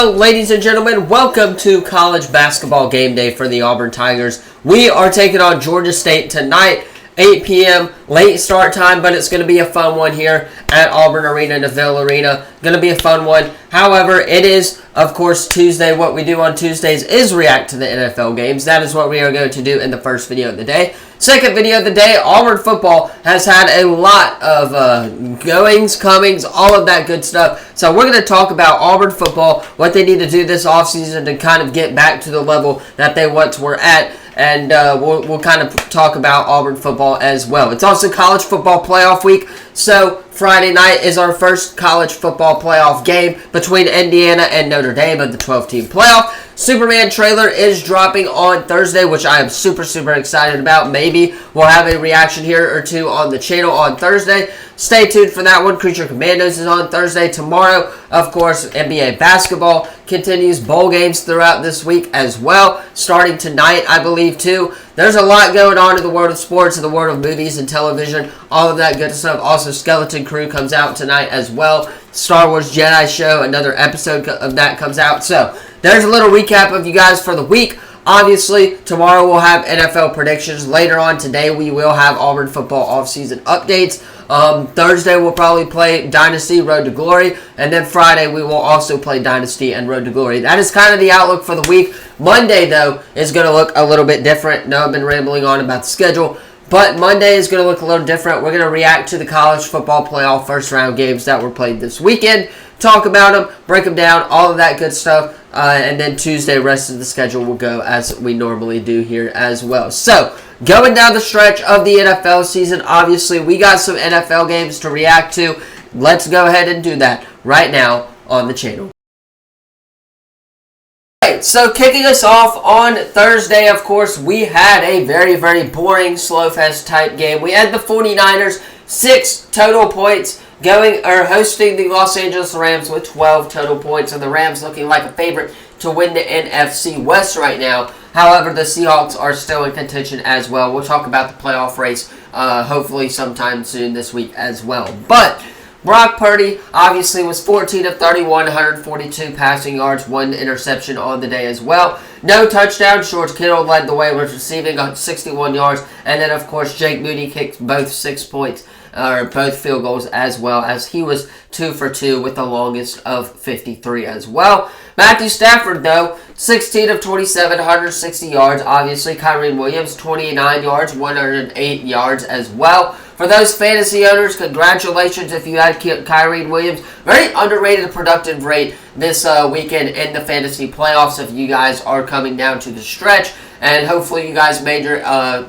Hello, ladies and gentlemen, welcome to college basketball game day for the Auburn Tigers. We are taking on Georgia State tonight, 8 p.m., late start time, but it's going to be a fun one here at Auburn Arena, Neville Arena. Going to be a fun one. However, it is, of course, Tuesday. What we do on Tuesdays is react to the NFL games. That is what we are going to do in the first video of the day. Second video of the day, Auburn football has had a lot of goings, comings, all of that good stuff. So we're going to talk about Auburn football, what they need to do this offseason to kind of get back to the level that they once were at. And we'll kind of talk about Auburn football as well. It's also college football playoff week, so Friday night is our first college football playoff game between Indiana and Notre Dame of the 12-team playoff. Superman trailer is dropping on Thursday, which I am super excited about. Maybe we'll have a reaction here or two on the channel on Thursday. Stay tuned for that one. Creature Commandos is on Thursday. Tomorrow, of course, NBA basketball continues. Bowl games throughout this week as well. Starting tonight, I believe, too. There's a lot going on in the world of sports, in the world of movies and television, all of that good stuff. Also, Skeleton Crew comes out tonight as well. Star Wars Jedi Show, another episode of that comes out. So, there's a little recap of you guys for the week. Obviously, tomorrow we'll have NFL predictions. Later on today, we will have Auburn football offseason updates. Thursday, we'll probably play Dynasty, Road to Glory. And then Friday, we will also play Dynasty and Road to Glory. That is kind of the outlook for the week. Monday, though, is going to look a little bit different. No, I've been rambling on about the schedule. But Monday is going to look a little different. We're going to react to the college football playoff first-round games that were played this weekend. Talk about them, break them down, all of that good stuff. And then Tuesday, rest of the schedule will go as we normally do here as well. So, going down the stretch of the NFL season, obviously, we got some NFL games to react to. Let's go ahead and do that right now on the channel. So kicking us off on Thursday, of course, we had a very boring slowfest type game. We had the 49ers, 6 total points, hosting the Los Angeles Rams with 12 total points, and the Rams looking like a favorite to win the NFC West right now. However, the Seahawks are still in contention as well. We'll talk about the playoff race hopefully sometime soon this week as well. But Brock Purdy obviously was 14 of 31, 142 passing yards, 1 interception on the day as well. No touchdowns. George Kittle led the way with receiving 61 yards. And then, of course, Jake Moody kicked both 6 points, or both field goals as well, as he was 2 for 2 with the longest of 53 as well. Matthew Stafford, though, 16 of 27, 160 yards. Obviously, Kyren Williams, 29 yards, 108 yards as well. For those fantasy owners, congratulations if you had Kyren Williams. Very underrated productive rate this weekend in the fantasy playoffs if you guys are coming down to the stretch. And hopefully you guys made your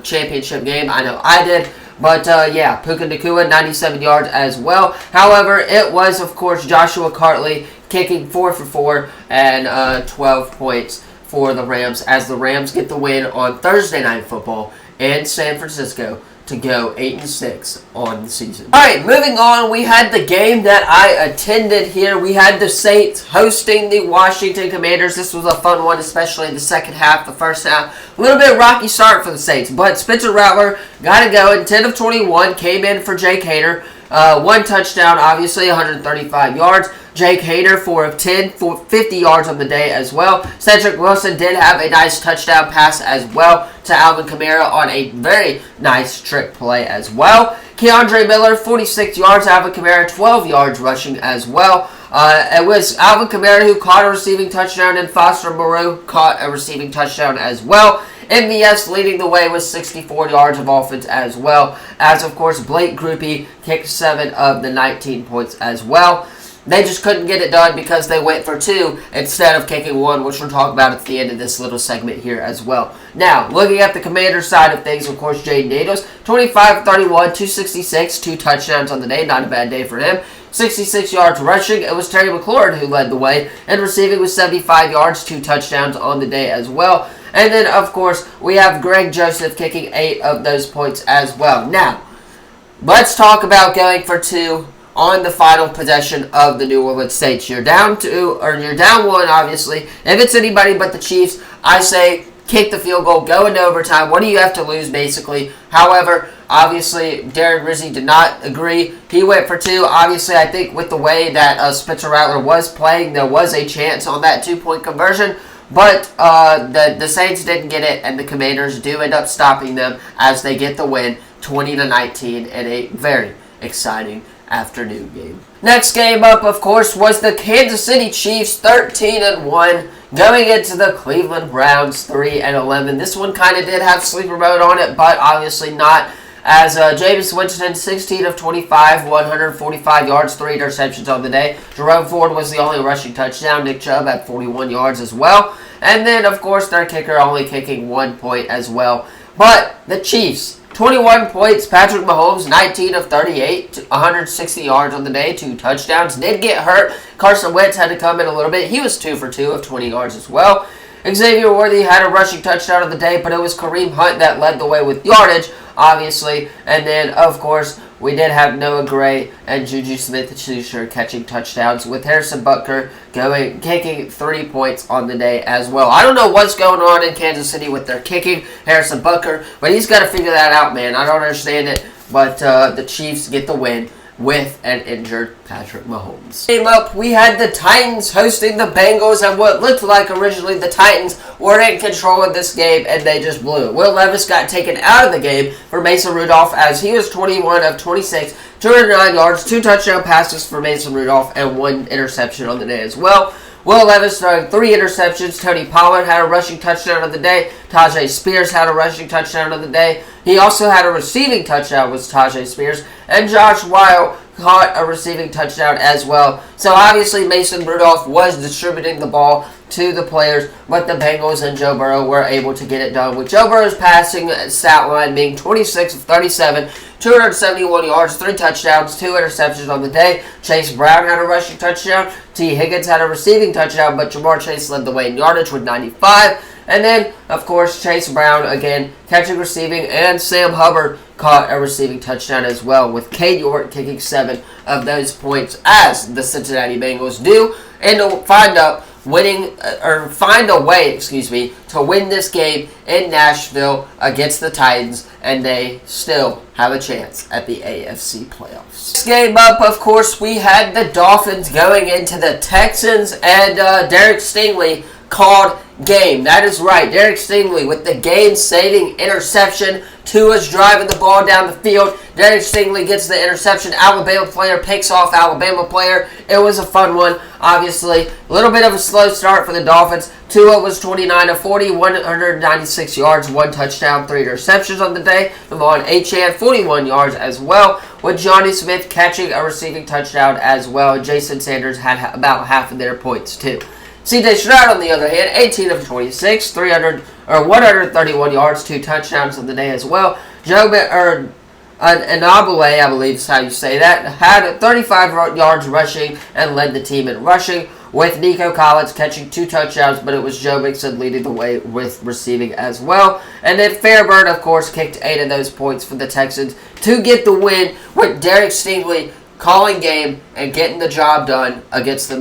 championship game. I know I did. But, yeah, Puka Nacua, 97 yards as well. However, it was, of course, Joshua Cartley kicking 4 for 4 and 12 points for the Rams, as the Rams get the win on Thursday Night Football in San Francisco to go 8-6 on the season. Alright, moving on, we had the game that I attended here. We had the Saints hosting the Washington Commanders. This was a fun one, especially in the second half. The first half, a little bit rocky start for the Saints, but Spencer Rattler got it going. 10 of 21, came in for Jake Hader. 1 touchdown, obviously, 135 yards. Jake Hader, 4 of 10, 50 yards on the day as well. Cedric Wilson did have a nice touchdown pass as well to Alvin Kamara on a very nice trick play as well. Keandre Miller, 46 yards. Alvin Kamara, 12 yards rushing as well. It was Alvin Kamara who caught a receiving touchdown, and Foster Moreau caught a receiving touchdown as well. MVS leading the way with 64 yards of offense as well, as of course Blake Grupe kicked 7 of the 19 points as well. They just couldn't get it done because they went for 2 instead of kicking 1, which we'll talk about at the end of this little segment here as well. Now, looking at the Commanders side of things, of course, Jaden Daniels, 25 31, 266, 2 touchdowns on the day. Not a bad day for him. 66 yards rushing. It was Terry McLaurin who led the way, and receiving with 75 yards, 2 touchdowns on the day as well. And then, of course, we have Greg Joseph kicking 8 of those points as well. Now, let's talk about going for 2 on the final possession of the New Orleans Saints. You're down 2, or you're down 1, obviously. If it's anybody but the Chiefs, I say kick the field goal, go into overtime. What do you have to lose, basically? However, Obviously, Darren Rizzi did not agree. He went for 2. Obviously, I think with the way that Spencer Rattler was playing, there was a chance on that 2-point conversion. But the Saints didn't get it, and the Commanders do end up stopping them as they get the win, 20-19, in a very exciting afternoon game. Next game up, of course, was the Kansas City Chiefs, 13-1, going into the Cleveland Browns, 3-11. This one kind of did have sleeper mode on it, but obviously not, as Jameis Winston, 16 of 25, 145 yards, 3 interceptions on the day. Jerome Ford was the only rushing touchdown. Nick Chubb had 41 yards as well. And then, of course, their kicker only kicking 1 point as well. But the Chiefs, 21 points. Patrick Mahomes, 19 of 38, 160 yards on the day, 2 touchdowns. Did get hurt. Carson Wentz had to come in a little bit. He was 2 for 2 of 20 yards as well. Xavier Worthy had a rushing touchdown of the day, but it was Kareem Hunt that led the way with yardage, obviously. And then, of course, we did have Noah Gray and Juju Smith-Schuster catching touchdowns, with Harrison Butker kicking 3 points on the day as well. I don't know what's going on in Kansas City with their kicking, Harrison Butker, but he's got to figure that out, man. I don't understand it, but the Chiefs get the win with an injured Patrick Mahomes. Game up, we had the Titans hosting the Bengals, and what looked like originally the Titans were in control of this game, and they just blew it. Will Levis got taken out of the game for Mason Rudolph, as he was 21 of 26, 209 yards, 2 touchdown passes for Mason Rudolph, and 1 interception on the day as well. Will Levis throwing 3 interceptions. Tony Pollard had a rushing touchdown of the day. Tajay Spears had a rushing touchdown of the day. He also had a receiving touchdown with Tajay Spears. And Josh Weil caught a receiving touchdown as well. So obviously Mason Rudolph was distributing the ball to the players, but the Bengals and Joe Burrow were able to get it done, with Joe Burrow's passing stat line being 26 of 37, 271 yards, 3 touchdowns, 2 interceptions on the day. Chase Brown had a rushing touchdown. T. Higgins had a receiving touchdown, but Jamar Chase led the way in yardage with 95. And then, of course, Chase Brown, again, catching, receiving, and Sam Hubbard caught a receiving touchdown as well, with Cade York kicking 7 of those points, as the Cincinnati Bengals do, and to find a way to win this game in Nashville against the Titans, and they still have a chance at the AFC playoffs. This game up, of course, we had the Dolphins going into the Texans, and Derek Stingley called game. That is right, Derek Stingley with the game-saving interception. Tua's driving the ball down the field. Derek Stingley gets the interception. Alabama player picks off Alabama player. It was a fun one, obviously. A little bit of a slow start for the Dolphins. Tua was 29 of 40, 196 yards, 1 touchdown, 3 interceptions on the day. Devon Achane, 41 yards as well, with Johnny Smith catching a receiving touchdown as well. Jason Sanders had about half of their points too. C.J. Stroud, on the other hand, 18 of 26, 131 yards, 2 touchdowns on the day as well. Anabule, I believe is how you say that, had 35 yards rushing and led the team in rushing, with Nico Collins catching 2 touchdowns, but it was Joe Mixon leading the way with receiving as well. And then Fairburn, of course, kicked 8 of those points for the Texans to get the win, with Derek Stingley calling game and getting the job done against the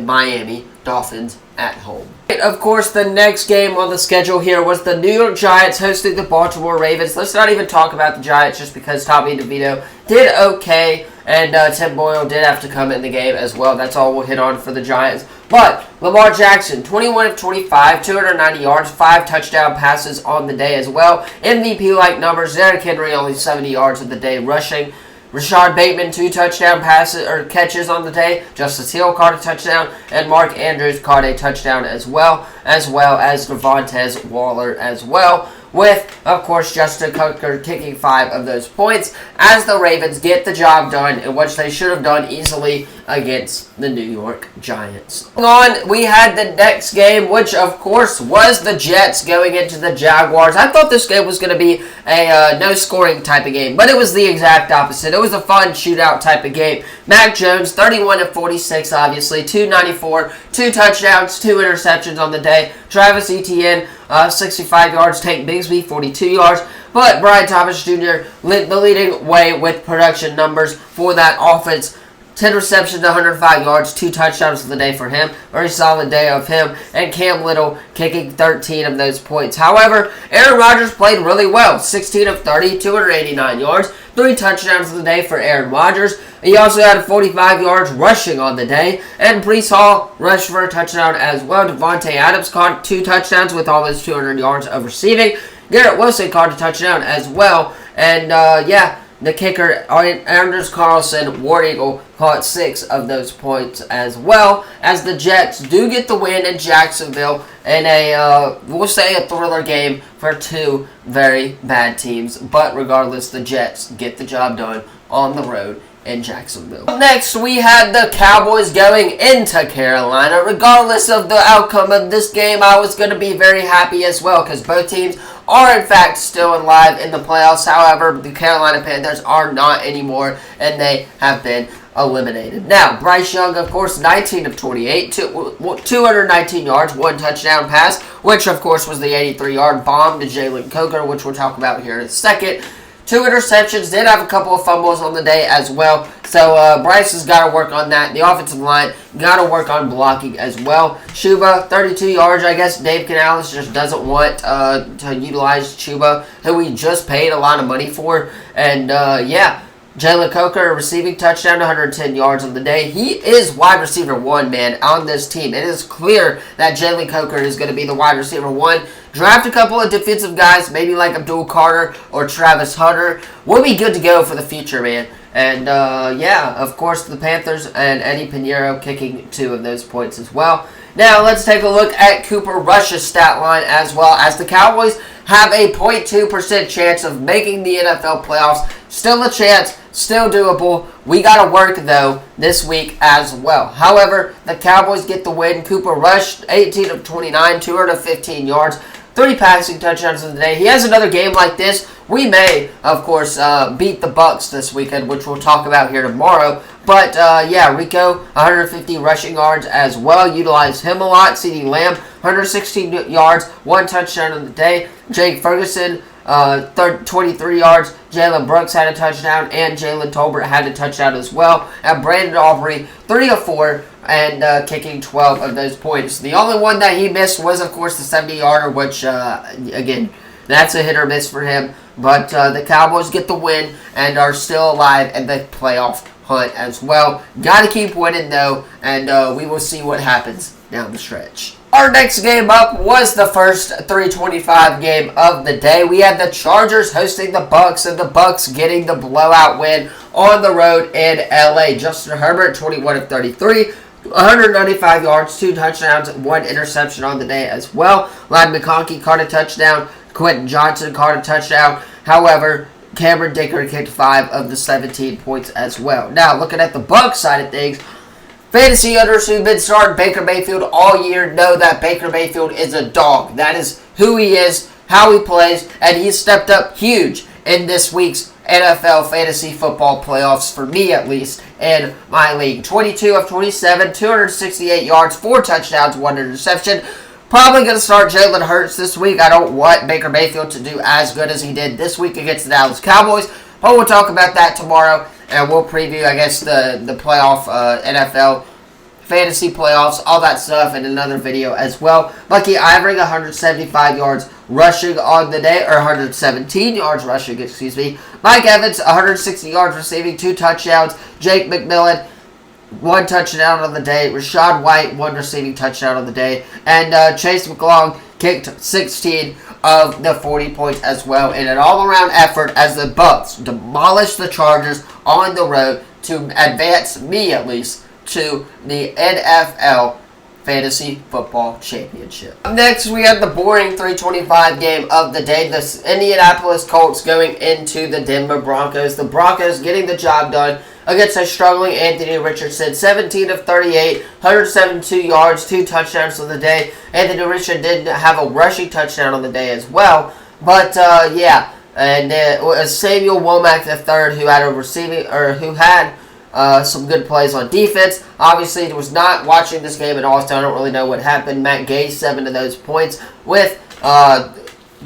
Miami Dolphins at home. Of course, the next game on the schedule here was the New York Giants hosting the Baltimore Ravens. Let's not even talk about the Giants, just because Tommy DeVito did okay, and Tim Boyle did have to come in the game as well. That's all we'll hit on for the Giants. But Lamar Jackson, 21 of 25, 290 yards, 5 touchdown passes on the day as well. MVP-like numbers. Derrick Henry only 70 yards of the day rushing. Rashad Bateman, 2 touchdown catches on the day. Justice Hill caught a touchdown, and Mark Andrews caught a touchdown as well as Devontae Waller as well, with, of course, Justin Tucker kicking 5 of those points, as the Ravens get the job done, in which they should have done easily against the New York Giants. On, we had the next game, which, of course, was the Jets going into the Jaguars. I thought this game was going to be a no-scoring type of game, but it was the exact opposite. It was a fun shootout type of game. Mac Jones, 31 of 46, obviously, 294, 2 touchdowns, 2 interceptions on the day. Travis Etienne, 65 yards. Tank Bigsby, 42 yards. But Brian Thomas Jr. lit the leading way with production numbers for that offense. 10 receptions, 105 yards, 2 touchdowns of the day for him. Very solid day of him. And Cam Little kicking 13 of those points. However, Aaron Rodgers played really well. 16 of 30, 289 yards, 3 touchdowns of the day for Aaron Rodgers. He also had 45 yards rushing on the day. And Breece Hall rushed for a touchdown as well. Devontae Adams caught 2 touchdowns with almost 200 yards of receiving. Garrett Wilson caught a touchdown as well. And, the kicker, Anders Carlson, War Eagle, caught 6 of those points as well, as the Jets do get the win in Jacksonville in a, we'll say, a thriller game for 2 very bad teams. But regardless, the Jets get the job done on the road in Jacksonville. Next, we had the Cowboys going into Carolina. Regardless of the outcome of this game, I was going to be very happy as well, because both teams are in fact still alive in the playoffs. However, the Carolina Panthers are not anymore, and they have been eliminated. Now, Bryce Young, of course, 19 of 28, 219 yards, 1 touchdown pass, which, of course, was the 83-yard bomb to Jalen Coker, which we'll talk about here in a second. 2 interceptions, did have a couple of fumbles on the day as well. So Bryce has got to work on that. The offensive line got to work on blocking as well. Chuba, 32 yards. I guess Dave Canales just doesn't want to utilize Chuba, who we just paid a lot of money for. And Jalen Coker, receiving touchdown, 110 yards on the day. He is wide receiver 1, man, on this team. It is clear that Jalen Coker is going to be the wide receiver 1. Draft a couple of defensive guys, maybe like Abdul Carter or Travis Hunter. We'll be good to go for the future, man. And, of course, the Panthers and Eddie Pinheiro kicking 2 of those points as well. Now, let's take a look at Cooper Rush's stat line as well, as the Cowboys have a 0.2% chance of making the NFL playoffs. Still a chance, still doable. We got to work, though, this week as well. However, the Cowboys get the win. Cooper Rush, 18 of 29, 215 yards, 3 passing touchdowns in the day. He has another game like this. We may, of course, beat the Bucs this weekend, which we'll talk about here tomorrow. But, Rico, 150 rushing yards as well. Utilized him a lot. CeeDee Lamb, 116 yards, 1 touchdown in the day. Jake Ferguson, 23 yards. Jalen Brooks had a touchdown, and Jalen Tolbert had a touchdown as well. And Brandon Aubrey, 3 of 4, and kicking 12 of those points. The only one that he missed was, of course, the 70-yarder, which, again, that's a hit or miss for him. But the Cowboys get the win and are still alive in the playoff hunt as well. Got to keep winning, though, and we will see what happens down the stretch. Our next game up was the first 325 game of the day. We had the Chargers hosting the Bucs, and the Bucs getting the blowout win on the road in LA. Justin Herbert, 21 of 33, 195 yards, 2 touchdowns, 1 interception on the day as well. Ladd McConkey caught a touchdown. Quentin Johnson caught a touchdown. However, Cameron Dicker kicked 5 of the 17 points as well. Now, looking at the Bucs side of things, fantasy owners who've been starting Baker Mayfield all year know that Baker Mayfield is a dog. That is who he is, how he plays, and he's stepped up huge in this week's NFL fantasy football playoffs, for me at least, in my league. 22 of 27, 268 yards, 4 touchdowns, 1 interception. Probably going to start Jalen Hurts this week. I don't want Baker Mayfield to do as good as he did this week against the Dallas Cowboys, but we'll talk about that tomorrow, and we'll preview, I guess, the playoff NFL fantasy playoffs, all that stuff in another video as well. Bucky Ivering, 175 yards rushing on the day, or 117 yards rushing, excuse me. Mike Evans, 160 yards receiving, 2 touchdowns. Jake McMillan, 1 touchdown on the day. Rachaad White, 1 receiving touchdown on the day. And Chase McLong kicked 16 of the 40 points as well, in an all-around effort as the Bucs demolished the Chargers on the road to advance, me at least, to the NFL Fantasy Football Championship. Next, we have the boring 325 game of the day. The Indianapolis Colts going into the Denver Broncos. The Broncos getting the job done against a struggling Anthony Richardson. 17 of 38, 172 yards, 2 touchdowns on the day. Anthony Richardson did have a rushing touchdown on the day as well. But, and it was Samuel Womack III who had a receiving, or who had some good plays on defense. Obviously, he was not watching this game at all, so I don't really know what happened. Matt Gay, 7 of those points, with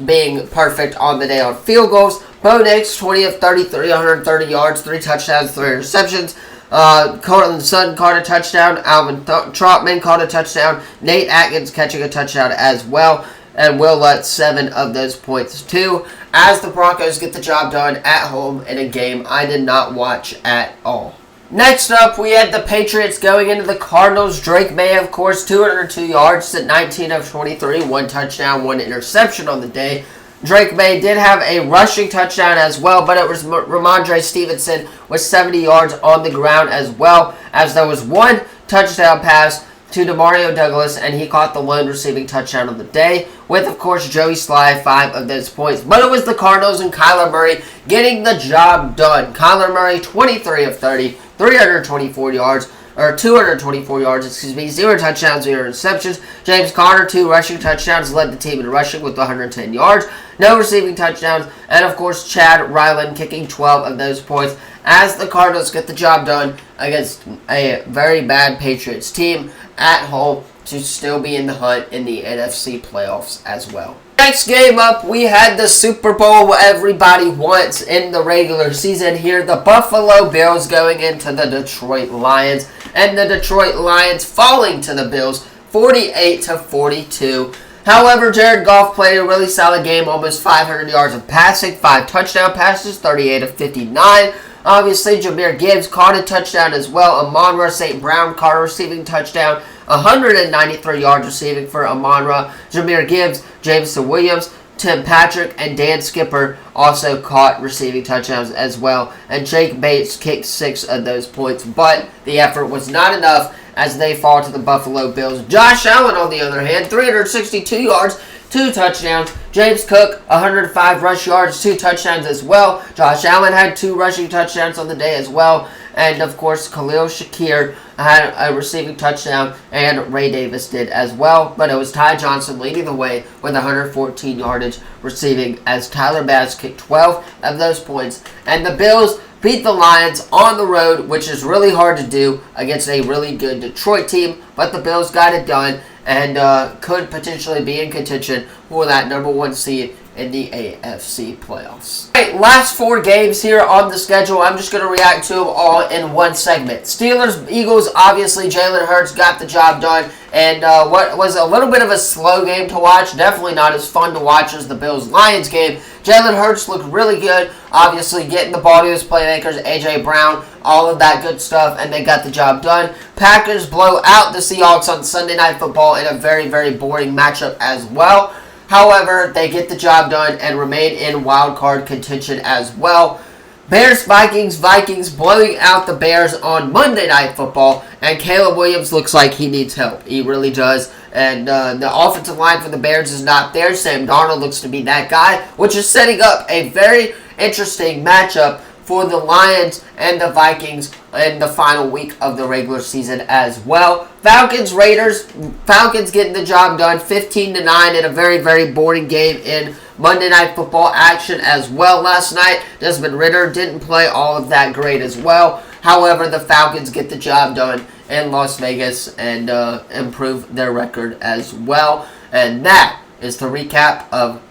being perfect on the day on field goals. Bo Nix, 20 of 33, 130 yards, 3 touchdowns, 3 interceptions. Cortland Sutton caught a touchdown. Alvin Trotman caught a touchdown. Nate Atkins catching a touchdown as well. And Will Lutz 7 of those points too. As the Broncos get the job done at home in a game I did not watch at all. Next up, we had the Patriots going into the Cardinals. Drake May, of course, 202 yards at 19 of 23. 1 touchdown, 1 interception on the day. Drake May did have a rushing touchdown as well, but it was Ramondre Stevenson with 70 yards on the ground as well, as there was 1 touchdown pass to Demario Douglas, and he caught the lone receiving touchdown of the day, with, of course, Joey Sly, 5 of those points. But it was the Cardinals and Kyler Murray getting the job done. Kyler Murray, 23 of 30, 324 yards, or 224 yards, 0 touchdowns, 0 interceptions. James Conner, 2 rushing touchdowns, led the team in rushing with 110 yards. No receiving touchdowns, and of course, Chad Ryland kicking 12 of those points as the Cardinals get the job done against a very bad Patriots team at home to still be in the hunt in the NFC playoffs as well. Next game up, we had the Super Bowl everybody wants in the regular season here. The Buffalo Bills going into the Detroit Lions, and the Detroit Lions falling to the Bills 48-42. However, Jared Goff played a really solid game, almost 500 yards of passing, 5 touchdown passes, 38 of 59. Obviously, Jahmyr Gibbs caught a touchdown as well. Amon-Ra St. Brown caught a receiving touchdown. 193 yards receiving for Amon-Ra. Jahmyr Gibbs, Jameson Williams, Tim Patrick, and Dan Skipper also caught receiving touchdowns as well. And Jake Bates kicked 6 of those points. But the effort was not enough as they fall to the Buffalo Bills. Josh Allen, on the other hand, 362 yards, 2 touchdowns. James Cook, 105 rush yards, 2 touchdowns as well. Josh Allen had 2 rushing touchdowns on the day as well. And, of course, Khalil Shakir had a receiving touchdown, and Ray Davis did as well. But it was Ty Johnson leading the way with 114 yardage receiving as Tyler Bass kicked 12 of those points. And the Bills beat the Lions on the road, which is really hard to do against a really good Detroit team. But the Bills got it done and could potentially be in contention for that number 1 seed in the AFC playoffs. All right, last 4 games here on the schedule. I'm just going to react to them all in one segment. Steelers, Eagles, obviously Jalen Hurts got the job done. And what was a little bit of a slow game to watch, definitely not as fun to watch as the Bills-Lions game. Jalen Hurts looked really good, obviously getting the ball to his playmakers, A.J. Brown, all of that good stuff, and they got the job done. Packers blow out the Seahawks on Sunday Night Football in a very, very boring matchup as well. However, they get the job done and remain in wild card contention as well. Bears-Vikings, Vikings blowing out the Bears on Monday Night Football, and Caleb Williams looks like he needs help. He really does. And the offensive line for the Bears is not there. Sam Darnold looks to be that guy, which is setting up a very interesting matchup for the Lions and the Vikings in the final week of the regular season as well. Falcons, Raiders. Falcons getting the job done 15-9 in a very, very boring game in Monday Night Football action as well last night. Desmond Ridder didn't play all of that great as well. However, the Falcons get the job done in Las Vegas and improve their record as well. And that is the recap of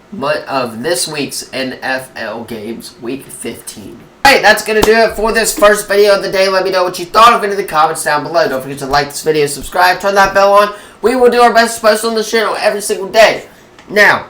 this week's NFL games, Week 15. Alright, that's going to do it for this first video of the day. Let me know what you thought of it in the comments down below. Don't forget to like this video, subscribe, turn that bell on. We will do our best to post on this channel every single day. Now,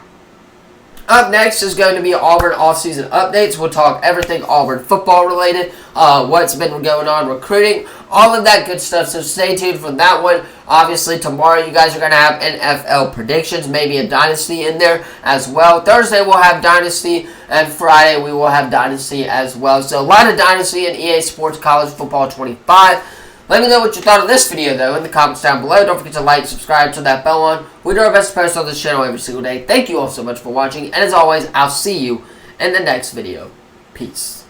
up next is going to be Auburn offseason updates. We'll talk everything Auburn football related, what's been going on recruiting, all of that good stuff. So stay tuned for that one. Obviously, tomorrow you guys are going to have NFL predictions, maybe a Dynasty in there as well. Thursday we'll have Dynasty, and Friday we will have Dynasty as well. So a lot of Dynasty in EA Sports College Football 25. Let me know what you thought of this video, though, in the comments down below. Don't forget to like, subscribe, turn that bell on. We do our best to post on this channel every single day. Thank you all so much for watching. And as always, I'll see you in the next video. Peace.